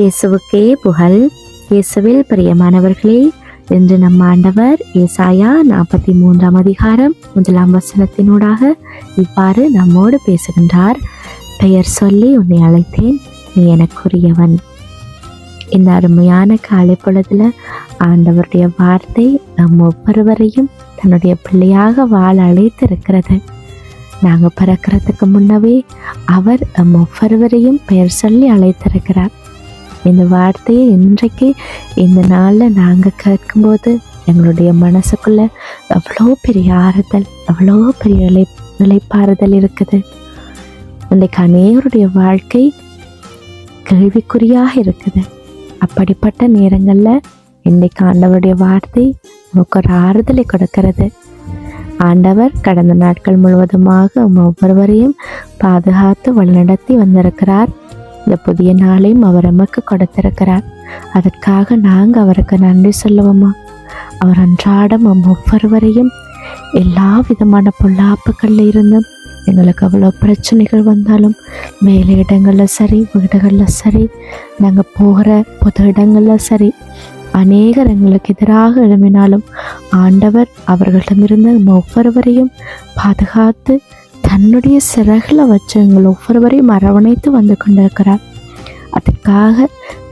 இயேசுவுக்கே புகழ். இயேசுவில் பிரியமானவர்களே, இன்று நம் ஆண்டவர் ஏசாயா 43 அதிகாரம் 1 வசனத்தினூடாக இவ்வாறு நம்மோடு பேசுகின்றார். பெயர் சொல்லி உன்னை அழைத்தேன், நீ எனக்குரியவன். இந்த அருமையான காலை பொழுதுல ஆண்டவருடைய வார்த்தை நம் ஒவ்வொருவரையும் தன்னுடைய பிள்ளையாக வாழ அழைத்திருக்கிறது. நாங்கள் பிறக்கிறதுக்கு முன்னவே அவர் நம் ஒவ்வொருவரையும் பெயர் சொல்லி அழைத்திருக்கிறார். இந்த வார்த்தையை இன்றைக்கு இந்த நாளில் நாங்கள் கேட்கும்போது எங்களுடைய மனசுக்குள்ள எவ்வளோ பெரிய ஆறுதல், எவ்வளோ பெரிய நிலைப்பாறுதல் இருக்குது. இன்றைக்கு அநேகருடைய வாழ்க்கை கேள்விக்குறியாக இருக்குது. அப்படிப்பட்ட நேரங்களில் இன்றைக்கு ஆண்டவருடைய வார்த்தை நமக்கு ஒரு ஆறுதலை கொடுக்கிறது. ஆண்டவர் கடந்த நாட்கள் முழுவதுமாக ஒவ்வொருவரையும் பாதுகாத்து வழிநடத்தி வந்திருக்கிறார். இந்த புதிய நாளையும் அவர் நமக்கு கொடுத்திருக்கிறார். அதற்காக நாங்கள் அவருக்கு நன்றி சொல்லுவோமா? அவர் அன்றாடம் ஒவ்வொருவரையும் எல்லா விதமான பொல்லாப்புகளில் இருந்தும் எங்களுக்கு அவ்வளோ பிரச்சனைகள் வந்தாலும், வேலையிடங்களில் சரி, வீடுகளில் சரி, நாங்கள் போகிற பொது இடங்களில் சரி, அநேகர் எங்களுக்கு எதிராக எழுப்பினாலும் ஆண்டவர் அவர்களிடமிருந்து ஒவ்வொருவரையும் பாதுகாத்து தன்னுடைய சிறகுல வச்சு எங்கள் ஒவ்வொருவரையும் அரவணைத்து வந்து கொண்டிருக்கிறார். அதுக்காக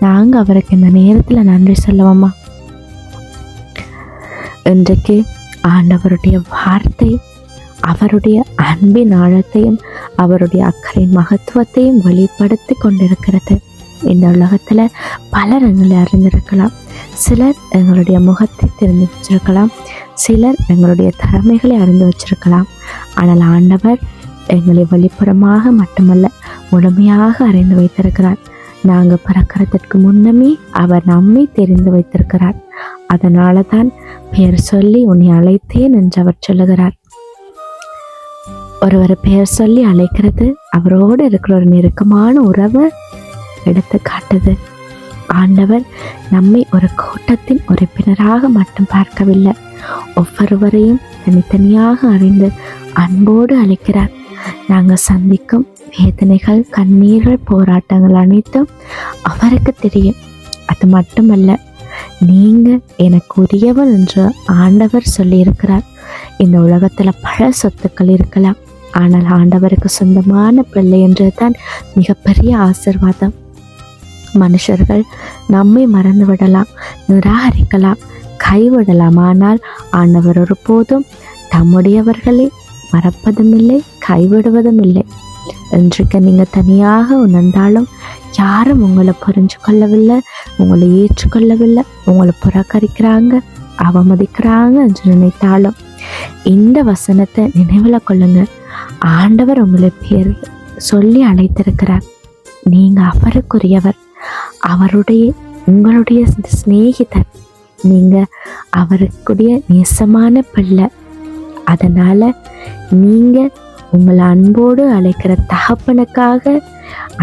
நாங்கள் அவருக்கு இந்த நேரத்தில் நன்றி சொல்லுவோமா? இன்றைக்கு ஆண்டவருடைய வார்த்தை அவருடைய அன்பின் ஆழத்தையும் அவருடைய அக்கறையின் மகத்துவத்தையும் வெளிப்படுத்தி கொண்டிருக்கிறது. இந்த உலகத்தில் பலர் எங்களை அறிந்திருக்கலாம். சிலர் எங்களுடைய முகத்தை தெரிந்து வச்சிருக்கலாம், சிலர் எங்களுடைய திறமைகளை அறிந்து வச்சிருக்கலாம். ஆனால் ஆண்டவர் எங்களை வெளிப்புறமாக மட்டுமல்ல, முழுமையாக அறிந்து வைத்திருக்கிறார். நாங்கள் பிறக்கிறதுக்கு முன்னமே அவர் நம்மை தெரிந்து வைத்திருக்கிறார். அதனால தான் பெயர் சொல்லி உன்னை அழைத்தேன் என்று அவர் சொல்லுகிறார். ஒருவர் பெயர் சொல்லி அழைக்கிறது அவரோடு இருக்கிற ஒரு நெருக்கமான உறவை எடுத்து காட்டுது. ஆண்டவர் நம்மை ஒரு கூட்டத்தின் உறுப்பினராக மட்டும் பார்க்கவில்லை, ஒவ்வொருவரையும் தனித்தனியாக அறிந்து அன்போடு அழைக்கிறார். நாங்கள் சந்திக்கும் வேதனைகள், கண்ணீர்கள், போராட்டங்கள் அனைத்தும் அவருக்கு தெரியும். அது மட்டுமல்ல, நீங்க எனக்கு உரியவன் என்று ஆண்டவர் சொல்லியிருக்கிறார். இந்த உலகத்தில் பல சொத்துக்கள் இருக்கலாம், ஆனால் ஆண்டவருக்கு சொந்தமான பிள்ளை என்றுதான் மிகப்பெரிய ஆசீர்வாதம். மனுஷர்கள் நம்மை மறந்து விடலாம், நிராகரிக்கலாம், கைவிடலாம். ஆனால் ஆண்டவர் ஒருபோதும் தம்முடையவர்களை மறப்பதும் இல்லை, கைவிடுவதும் இல்லை. இன்றைக்கு நீங்கள் தனியாக உணர்ந்தாலும் யாரும் உங்களை புரிஞ்சு கொள்ளவில்லை, உங்களை ஏற்றுக்கொள்ளவில்லை, உங்களை புறக்கணிக்கிறாங்க, அவமதிக்கிறாங்க என்று நினைத்தாலும் இந்த வசனத்தை நினைவில் கொள்ளுங்க. ஆண்டவர் உங்களை பேர் சொல்லி அழைத்திருக்கிறார். நீங்கள் அவருக்குரியவர், உங்களுடைய சிநேகிதர், நீங்கள் அவருக்குரிய நேசமான பிள்ளை. அதனால நீங்கள் உங்களை அன்போடு அழைக்கிற தகப்பனுக்காக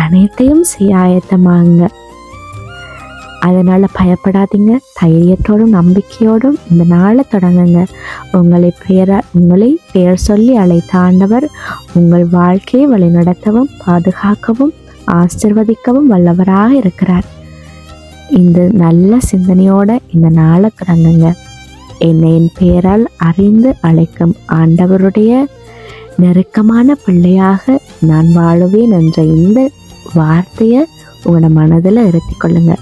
அனைத்தையும் ஆயத்தமாங்க. அதனால பயப்படாதீங்க, தைரியத்தோடும் நம்பிக்கையோடும் இந்த நாளை தொடங்குங்க. உங்களை பெயர் சொல்லி அழைத்த ஆண்டவர் உங்கள் வாழ்க்கையை வழிநடத்தவும் பாதுகாக்கவும் ஆசீர்வதிக்கவும் வல்லவராக இருக்கிறார். இந்த நல்ல சிந்தனையோட இந்த நாளை தொடங்குங்க. என்னை என் பெயரால் அறிந்து அழைக்கும் ஆண்டவருடைய நெருக்கமான பிள்ளையாக நான் வாழுவேன் என்ற இந்த வார்த்தையை உங்களோட மனதில் இருத்தி கொள்ளுங்க.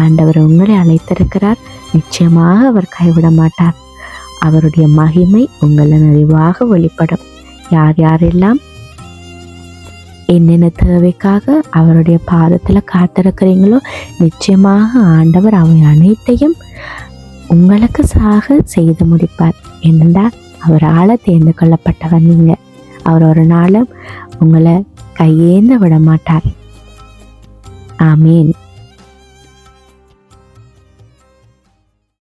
ஆண்டவர் உங்களை அழைத்திருக்கிறார். நிச்சயமாக அவர் கைவிட மாட்டார். அவருடைய மகிமை உங்களை நிறைவாக வெளிப்படும். யார் யாரெல்லாம் என்னென்ன தேவைக்காக அவருடைய பாதத்தில் காத்திருக்கிறீங்களோ, நிச்சயமாக ஆண்டவர் அவை அனைத்தையும் உங்களுக்கு செய்து முடிப்பார். என்னென்றால் அவரால் தேர்ந்து கொள்ளப்பட்டவர் நீங்கள். அவர் ஒரு நாளும் உங்களை கையேந்த விட மாட்டார். ஆமீன்.